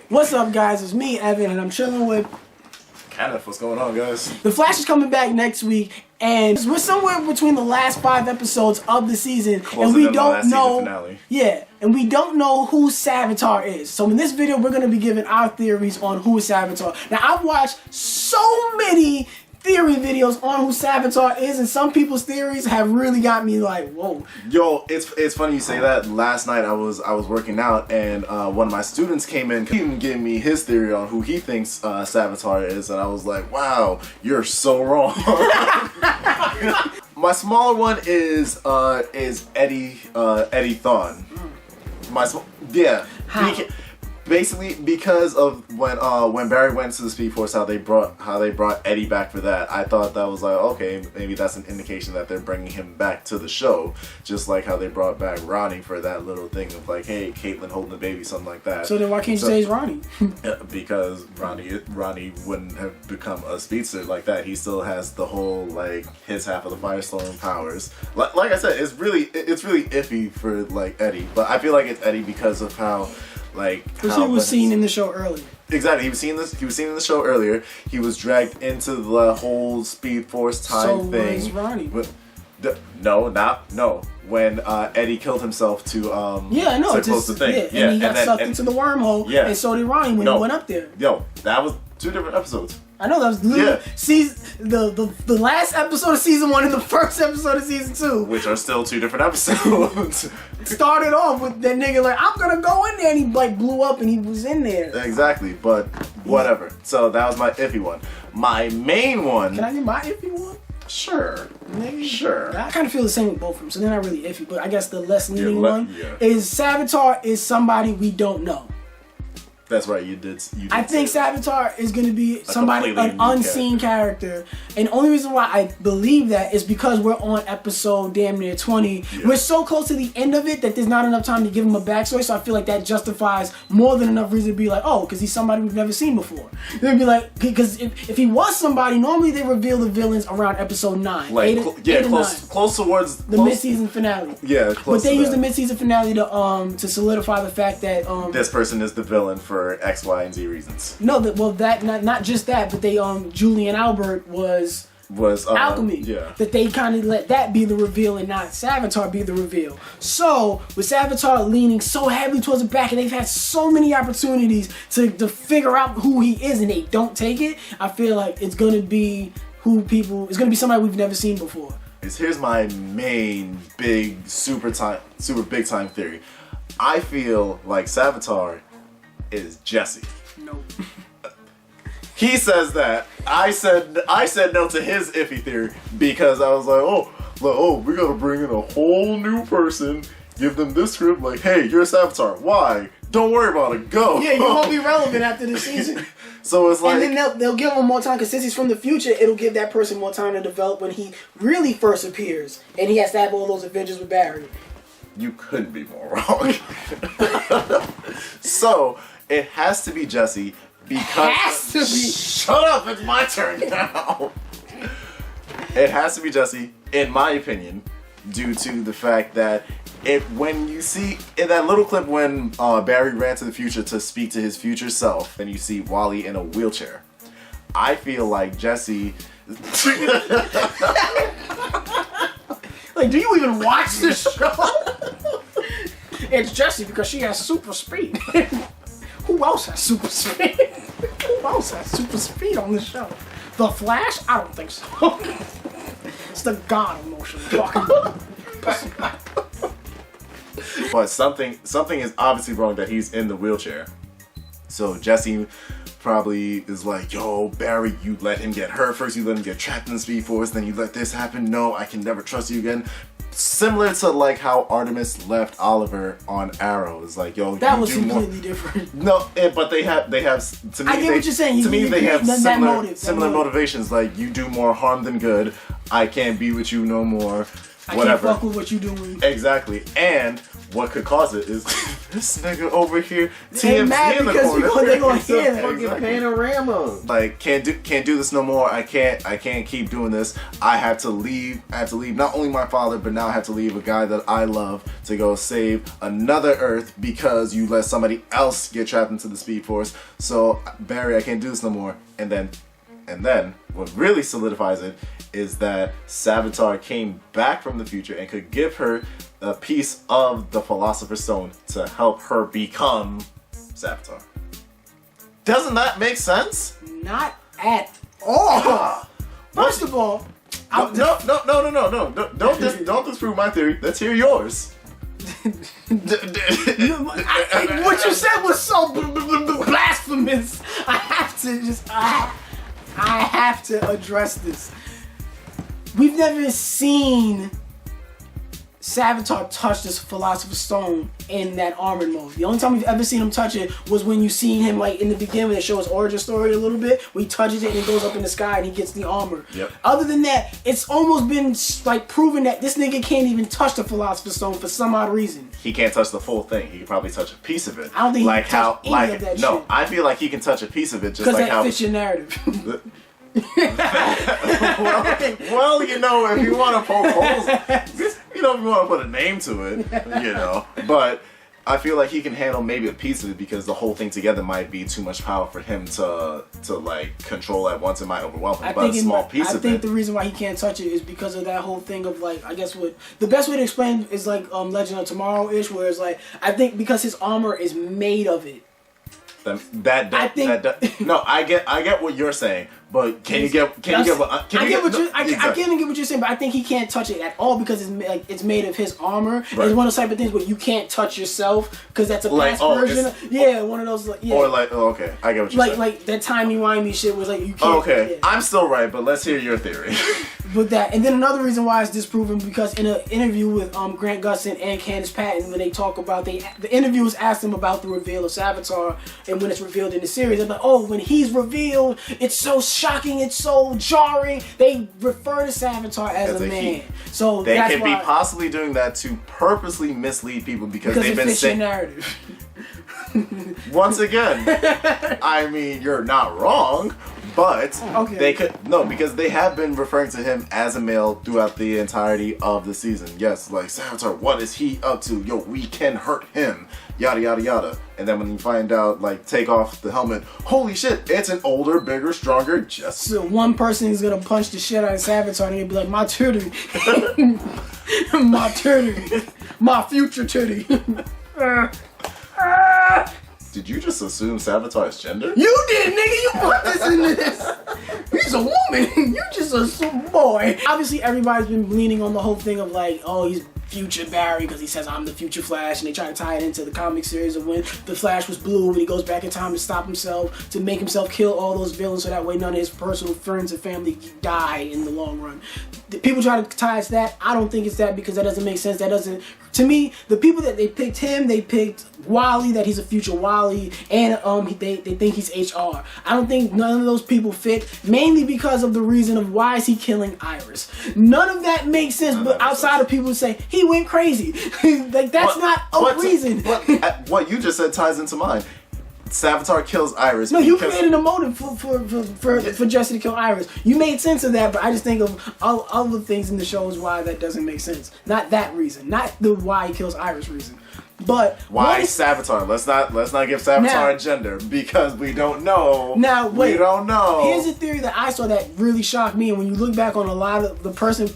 What's up, guys? It's me, Evan, and I'm chilling with Kenneth. What's going on, guys? The Flash is coming back next week, and we're somewhere between the last 5 episodes of the season, and we don't know. Yeah, and we don't know who Savitar is. So in this video, we're gonna be giving our theories on who is Savitar. Now, I've watched so many theory videos on who Savitar is, and some people's theories have really got me like, whoa. Yo, it's funny you say that. Last night I was working out, and one of my students came in, gave me his theory on who he thinks Savitar is, and I was like, wow, you're so wrong. My smaller one is Eddie Thawne. How? Basically, because of when Barry went to the Speed Force, how they brought Eddie back for that, I thought that was like, okay, maybe that's an indication that they're bringing him back to the show, just like how they brought back Ronnie for that little thing of like, hey, Caitlin holding the baby, something like that. So then why can't you say it's Ronnie? Because Ronnie wouldn't have become a speedster like that. He still has the whole like his half of the Firestone powers. Like I said, it's really iffy for like Eddie, but I feel like it's Eddie because of how. Because he was seen in the show earlier. Exactly, he was seen in the show earlier. He was dragged into the whole Speed Force time thing. So was Ronnie. No. When Eddie killed himself to close the thing. Yeah, and he got sucked into the wormhole. Yeah. And so did Ronnie when he went up there. Yo, that was 2 different episodes. I know, that was literally the last episode of season 1 and the first episode of season 2. Which are still 2 different episodes. Started off with that nigga like, I'm gonna go in there, and he like blew up and he was in there. Exactly, but whatever. So that was my iffy one. My main one. Can I get my iffy one? Sure. Maybe. Sure. I kind of feel the same with both of them, so they're not really iffy, but I guess the less leading one is Savitar is somebody we don't know. That's right, you did I think Savitar is going to be somebody, an unseen character. And the only reason why I believe that is because we're on episode damn near 20. Yeah. We're so close to the end of it that there's not enough time to give him a backstory, so I feel like that justifies more than enough reason to be like, oh, because he's somebody we've never seen before. They'd be like, because if he was somebody, normally they reveal the villains around episode 9. Like, close towards the mid-season finale. Yeah, close. But they use the mid-season finale to solidify the fact that this person is the villain for X, Y, and Z reasons. No, not just that, but they Julian Albert was alchemy. Yeah. That they kind of let that be the reveal and not Savitar be the reveal. So with Savitar leaning so heavily towards the back, and they've had so many opportunities to figure out who he is, and they don't take it. I feel like it's gonna be somebody we've never seen before. Here's my main super big time theory. I feel like Savitar is Jesse. Nope. He says that. I said no to his iffy theory because I was like, oh, we gotta bring in a whole new person, give them this script, like, hey, you're a Savitar. Why? Don't worry about it. Go. Yeah, you won't be relevant after the season. So it's like, and then they'll give him more time because since he's from the future, it'll give that person more time to develop when he really first appears, and he has to have all those adventures with Barry. You couldn't be more wrong. So it has to be Jesse because has to be. Shut up! It's my turn now. It has to be Jesse, in my opinion, due to the fact that when you see in that little clip when Barry ran to the future to speak to his future self, and you see Wally in a wheelchair, I feel like Jesse. Like, do you even watch this show? It's Jessie because she has super speed. Who else has super speed? Who else has super speed on this show? The Flash? I don't think so. It's the God emotion we're talking about. But something is obviously wrong that he's in the wheelchair. So Jesse probably is like, yo, Barry, you let him get hurt first, you let him get trapped in the Speed Force, then you let this happen. No, I can never trust you again. Similar to like how Artemis left Oliver on Arrow. It's like, yo, that was completely different. No, but they have to me. I get what you're saying. To me, they have similar motivations. Like, you do more harm than good. I can't be with you no more. Whatever. I can't fuck with what you doing. Exactly. And what could cause it is this nigga over here They mad TMZ in the because corner. they gonna hear It's a that. fucking panorama. Like can't do this no more. I can't keep doing this. I have to leave. Not only my father, but now I have to leave a guy that I love to go save another Earth because you let somebody else get trapped into the Speed Force. So Barry, I can't do this no more. And then what really solidifies it is that Savitar came back from the future and could give her a piece of the Philosopher's Stone to help her become Savitar. Doesn't that make sense? Not at all. First of all, No. Don't disprove my theory. Let's hear yours. what you said was so blasphemous. I have to address this. We've never seen Savitar touch this Philosopher's Stone in that armored mode. The only time we've ever seen him touch it was when you seen him like in the beginning when they show his origin story a little bit, where he touches it and it goes up in the sky and he gets the armor. Yep. Other than that, it's almost been like proven that this nigga can't even touch the Philosopher's Stone for some odd reason. He can't touch the full thing. He can probably touch a pice of it. I don't think he can touch any of that shit. I feel like he can touch a piece of it just Because like that how fits your narrative. well, you know, if you want to poke holes, you know, if you want to put a name to it, you know. But I feel like he can handle maybe a piece of it because the whole thing together might be too much power for him to like control at once. It might overwhelm him. But a small piece of it. I think the reason why he can't touch it is because of that whole thing of like, I guess what the best way to explain is like Legend of Tomorrow-ish, where it's like, I think because his armor is made of it. No, I get what you're saying, but I get what you're saying, but I think he can't touch it at all because it's made of his armor. Right. It's one of those type of things where you can't touch yourself because that's a past version. One of those. Or like, okay, I get what you're saying. Like that timey-wimey shit was like you can't. Okay, yeah. I'm still right, but let's hear your theory. With that, and then another reason why it's disproven because in an interview with Grant Gustin and Candace Patton, when they talk about the interviewers asked them about the reveal of Savitar and when it's revealed in the series, they're like, oh, when he's revealed, it's so shocking, it's so jarring. They refer to Savitar as a man, so they that's can be possibly doing that to purposely mislead people because they've been saying narrative. Once again, I mean, you're not wrong. But they could because they have been referring to him as a male throughout the entirety of the season. Yes, like Savitar, what is he up to? Yo, we can hurt him. Yada yada yada. And then when you find out, like, take off the helmet, holy shit, it's an older, bigger, stronger Jesse. So one person is gonna punch the shit out of Savitar and he'll be like, my titty, my titty, my future titty. Did you just assume Savitar's gender? You did, nigga. You put this in this. He's a woman. You just assume, boy. Obviously, everybody's been leaning on the whole thing of like, oh, he's future Barry because he says I'm the future Flash, and they try to tie it into the comic series of when the Flash was blue and he goes back in time to stop himself, to make himself kill all those villains so that way none of his personal friends and family die in the long run. People try to tie it to that. I don't think it's that because that doesn't make sense. That doesn't, to me, the people that they picked him, they picked Wally, that he's a future Wally, and they think he's HR. I don't think none of those people fit, mainly because of the reason of why is he killing Iris. None of that makes sense, but outside of people who say he went crazy. Like that's not a reason. What you just said ties into mine. Savitar kills Iris. No, you created a motive for Jesse to kill Iris. You made sense of that, but I just think of all other things in the shows why that doesn't make sense. Not that reason. Not the why he kills Iris reason. But why Savitar? Let's not give Savitar a gender because we don't know. Now wait, we don't know. Here's a theory that I saw that really shocked me, and when you look back on a lot of the person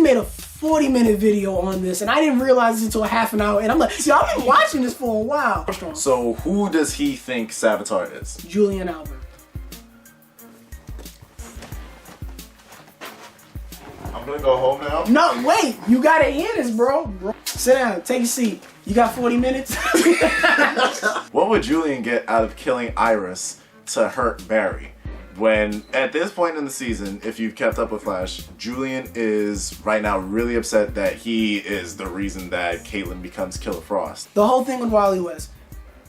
made a 40-minute video on this, and I didn't realize this until a half an hour, and I'm like, see, I've been watching this for a while. So who does he think Savitar is? Julian Albert. I'm gonna go home now. No, wait, you gotta hear this, bro. Sit down, take a seat. You got 40 minutes? What would Julian get out of killing Iris to hurt Barry? When, at this point in the season, if you've kept up with Flash, Julian is right now really upset that he is the reason that Caitlin becomes Killer Frost. The whole thing with Wally West.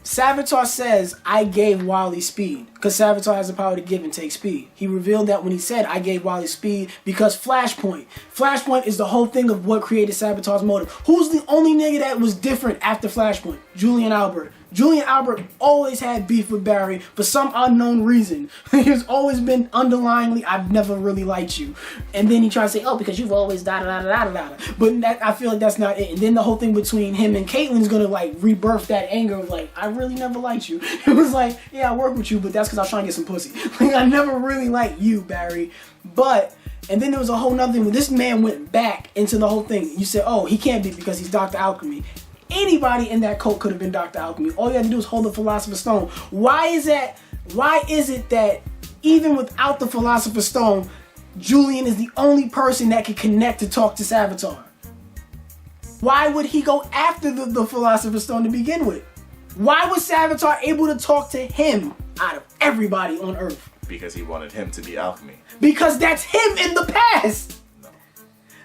Savitar says, I gave Wally speed. Because Savitar has the power to give and take speed. He revealed that when he said, I gave Wally speed because Flashpoint. Flashpoint is the whole thing of what created Savitar's motive. Who's the only nigga that was different after Flashpoint? Julian Albert. Julian Albert always had beef with Barry for some unknown reason. He's always been underlyingly, I've never really liked you. And then he tries to say, oh, because you've always da-da-da-da-da-da-da. But that, I feel like that's not it. And then the whole thing between him and Caitlyn's gonna like rebirth that anger of like, I really never liked you. It was like, yeah, I work with you, but that's because I was trying to get some pussy. Like, I never really liked you, Barry. But, and then there was a whole nother thing where this man went back into the whole thing. You said, oh, he can't be because he's Dr. Alchemy. Anybody in that cult could have been Dr. Alchemy. All you had to do is hold the Philosopher's Stone. Why is it that even without the Philosopher's Stone, Julian is the only person that can connect to talk to Savitar? Why would he go after the Philosopher's Stone to begin with? Why was Savitar able to talk to him out of everybody on Earth? Because he wanted him to be Alchemy. Because that's him in the past!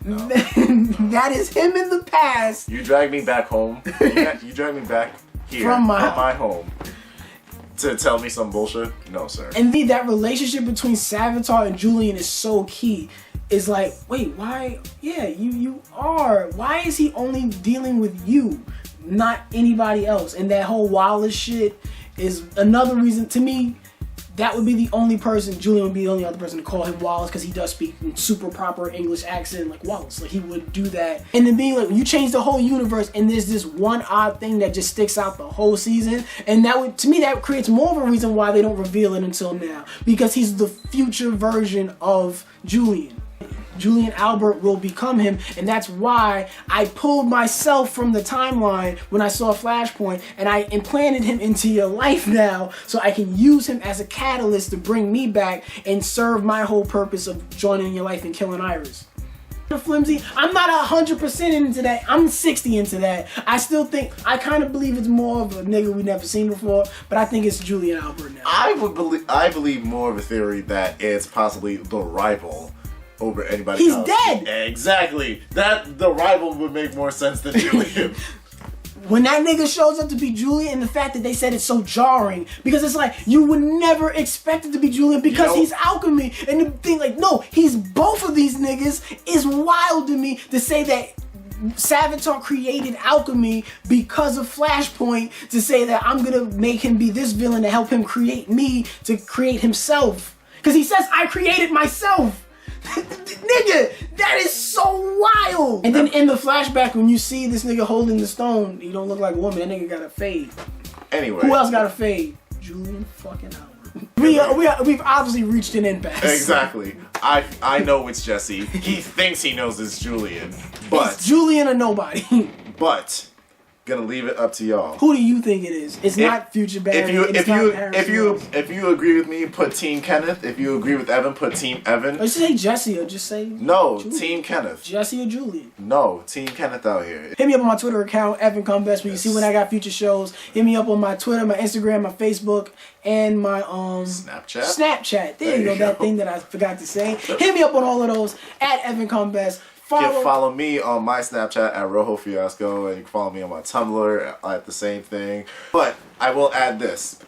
No. That is him in the past. You drag me back home. You drag me back here from my home to tell me some bullshit? No, sir. And that relationship between Savitar and Julian is so key. It's like, wait, why? Yeah, you are. Why is he only dealing with you, not anybody else? And that whole Wallace shit is another reason to me. That would be the only person, Julian would be the only other person to call him Wallace because he does speak in super proper English accent like Wallace. Like he would do that. And then being like, you change the whole universe and there's this one odd thing that just sticks out the whole season. And that would, to me, that creates more of a reason why they don't reveal it until now. Because he's the future version of Julian. Julian Albert will become him, and that's why I pulled myself from the timeline when I saw Flashpoint, and I implanted him into your life now, so I can use him as a catalyst to bring me back and serve my whole purpose of joining your life and killing Iris. Flimsy, I'm not 100% into that. I'm 60 into that. I still think, I kind of believe it's more of a nigga we never seen before, but I think it's Julian Albert now. I believe more of a theory that it's possibly the rival over anybody else. He's dead! Exactly! That the rival would make more sense than Julian. When that nigga shows up to be Julian, and the fact that they said it's so jarring, because it's like, you would never expect it to be Julian because he's Alchemy. And the thing like, no, he's both of these niggas is wild to me to say that Savitar created Alchemy because of Flashpoint, to say that I'm gonna make him be this villain to help him create me, to create himself. Because he says, I created myself! Nigga, that is so wild. And then in the flashback, when you see this nigga holding the stone, he don't look like a woman. That nigga got a fade. Anyway, who else got a fade? Julian fucking Albert. We've obviously reached an impasse. Exactly. I know it's Jesse. He thinks he knows it's Julian, but it's Julian or nobody. But gonna leave it up to y'all. Who do you think it is? It's not Future Barry. If you agree with me, put Team Kenneth. If you agree with Evan, put Team Evan. Or just say Jesse or just say Julian. Team Kenneth. Jesse or Julian. No, Team Kenneth out here. Hit me up on my Twitter account, Evan Combest, where you see when I got future shows. Hit me up on my Twitter, my Instagram, my Facebook, and my Snapchat. There you go. That thing that I forgot to say. Hit me up on all of those at Evan Combest. Follow me on my Snapchat at Rojo Fiasco, and you can follow me on my Tumblr at the same thing. But I will add this.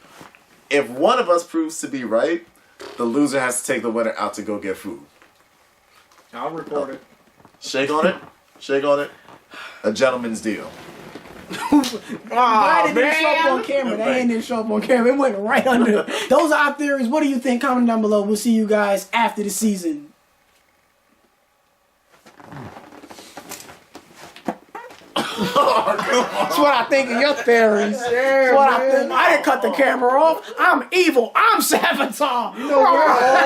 If one of us proves to be right, the loser has to take the winner out to go get food. I'll record it. Shake on it. Shake on it. A gentleman's deal. Why didn't it show up on camera? That hand didn't show up on camera. It went right under. Those are our theories. What do you think? Comment down below. We'll see you guys after the season. That's what I think of your theories. That's what I think. I didn't cut the camera off. I'm evil. I'm Savitar.